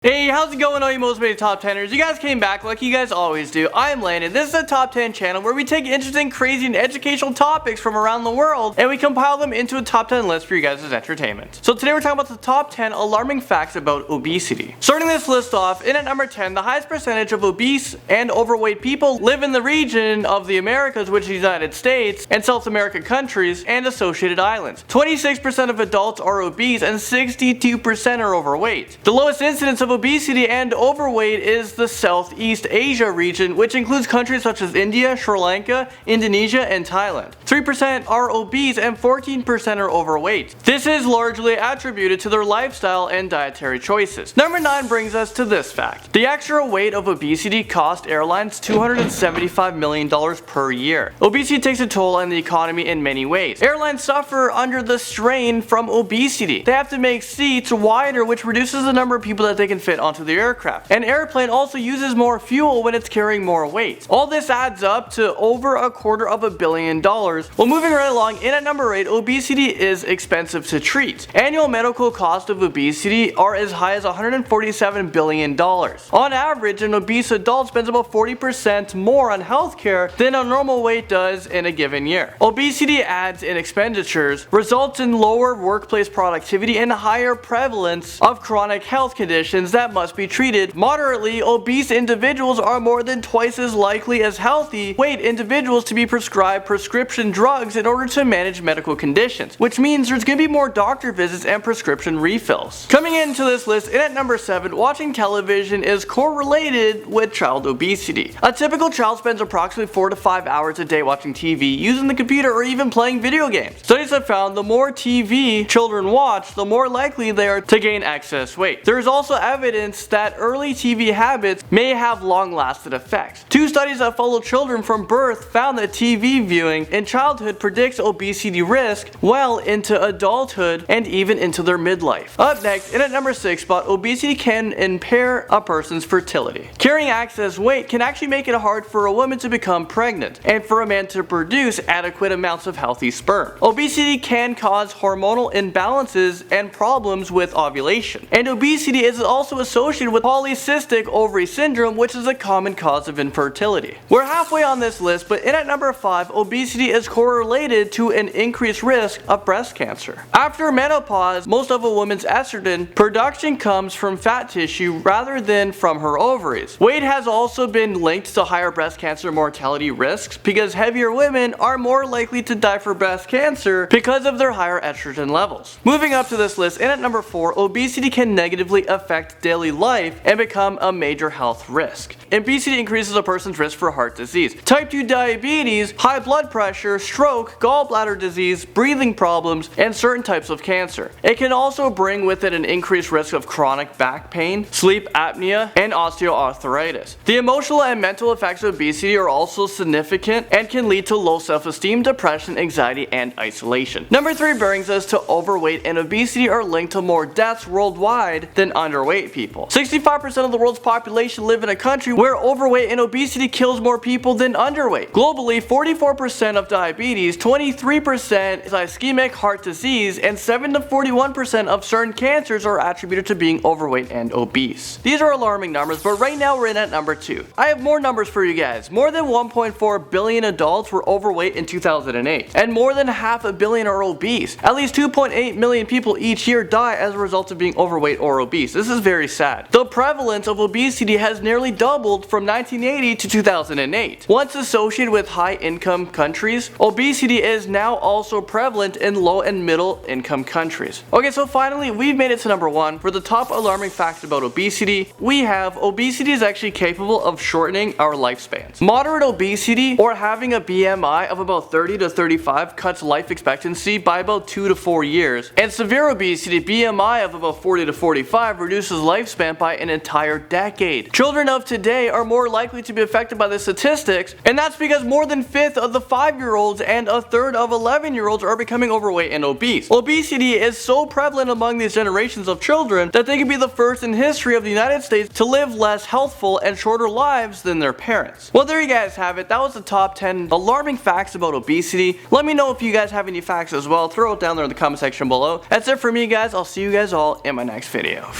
Hey, how's it going, all you motivated top 10ers? You guys came back like you guys always do. I'm Landon. This is a top 10 channel where we take interesting, crazy, and educational topics from around the world and we compile them into a top 10 list for you guys' entertainment. So today we're talking about the top 10 alarming facts about obesity. Starting this list off, in at number 10, the highest percentage of obese and overweight people live in the region of the Americas, which is the United States and South American countries and associated islands. 26% of adults are obese and 62% are overweight. The lowest incidence of obesity and overweight is the Southeast Asia region, which includes countries such as India, Sri Lanka, Indonesia, and Thailand. 3% are obese and 14% are overweight. This is largely attributed to their lifestyle and dietary choices. Number 9 brings us to this fact. The extra weight of obesity cost airlines $275 million per year. Obesity takes a toll on the economy in many ways. Airlines suffer under the strain from obesity. They have to make seats wider, which reduces the number of people that they can fit onto the aircraft. An airplane also uses more fuel when it's carrying more weight. All this adds up to over $250 million. Well, moving right along, in at number 8, obesity is expensive to treat. Annual medical costs of obesity are as high as $147 billion. On average, an obese adult spends about 40% more on healthcare than a normal weight does in a given year. Obesity adds in expenditures, results in lower workplace productivity and higher prevalence of chronic health conditions that must be treated. Moderately obese individuals are more than twice as likely as healthy weight individuals to be prescribed prescription drugs in order to manage medical conditions, which means there's going to be more doctor visits and prescription refills. Coming into this list, in at number 7, watching television is correlated with child obesity. A typical child spends approximately 4 to 5 hours a day watching TV, using the computer, or even playing video games. Studies have found the more TV children watch, the more likely they are to gain excess weight. There is also evidence that early TV habits may have long-lasting effects. 2 studies that follow children from birth found that TV viewing in childhood predicts obesity risk well into adulthood and even into their midlife. Up next, in at number 6 spot, obesity can impair a person's fertility. Carrying excess weight can actually make it hard for a woman to become pregnant and for a man to produce adequate amounts of healthy sperm. Obesity can cause hormonal imbalances and problems with ovulation, and obesity is also associated with polycystic ovary syndrome, which is a common cause of infertility. We're halfway on this list, but in at number 5, obesity is correlated to an increased risk of breast cancer. After menopause, most of a woman's estrogen production comes from fat tissue rather than from her ovaries. Weight has also been linked to higher breast cancer mortality risks because heavier women are more likely to die for breast cancer because of their higher estrogen levels. Moving up to this list, in at number 4, obesity can negatively affect daily life and become a major health risk. Obesity increases a person's risk for heart disease, type 2 diabetes, high blood pressure, stroke, gallbladder disease, breathing problems, and certain types of cancer. It can also bring with it an increased risk of chronic back pain, sleep apnea, and osteoarthritis. The emotional and mental effects of obesity are also significant and can lead to low self-esteem, depression, anxiety, and isolation. Number 3 brings us to overweight and obesity are linked to more deaths worldwide than underweight people. 65% of the world's population live in a country where overweight and obesity kills more people than underweight. Globally, 44% of diabetes, 23% is ischemic heart disease, and 7 to 41% of certain cancers are attributed to being overweight and obese. These are alarming numbers, but right now we're in at number 2. I have more numbers for you guys. More than 1.4 billion adults were overweight in 2008, and more than 500 million are obese. At least 2.8 million people each year die as a result of being overweight or obese. This is very sad. The prevalence of obesity has nearly doubled from 1980 to 2008. Once associated with high-income countries, obesity is now also prevalent in low and middle income countries. Okay, so finally we've made it to number 1. For the top alarming facts about obesity, we have obesity is actually capable of shortening our lifespans. Moderate obesity, or having a BMI of about 30 to 35, cuts life expectancy by about 2 to 4 years, and severe obesity, BMI of about 40 to 45, reduces lifespan by an entire decade. Children of today are more likely to be affected by the statistics, and that's because more than 1/5 of the 5-year-olds and 1/3 of 11-year-olds are becoming overweight and obese. Obesity is so prevalent among these generations of children that they could be the first in history of the United States to live less healthful and shorter lives than their parents. Well, there you guys have it. That was the top 10 alarming facts about obesity. Let me know if you guys have any facts as well. Throw it down there in the comment section below. That's it for me, guys. I'll see you guys all in my next video.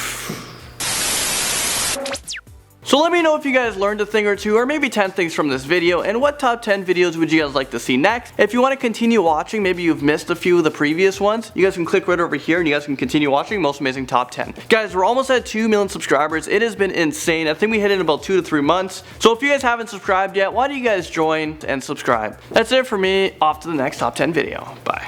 So let me know if you guys learned a thing or two, or maybe 10 things from this video, and what top 10 videos would you guys like to see next. If you want to continue watching, maybe you've missed a few of the previous ones, you guys can click right over here and you guys can continue watching Most Amazing Top 10. Guys, we're almost at 2 million subscribers. It has been insane. I think we hit it in about 2 to 3 months. So if you guys haven't subscribed yet, why don't you guys join and subscribe? That's it for me. Off to the next top 10 video. Bye.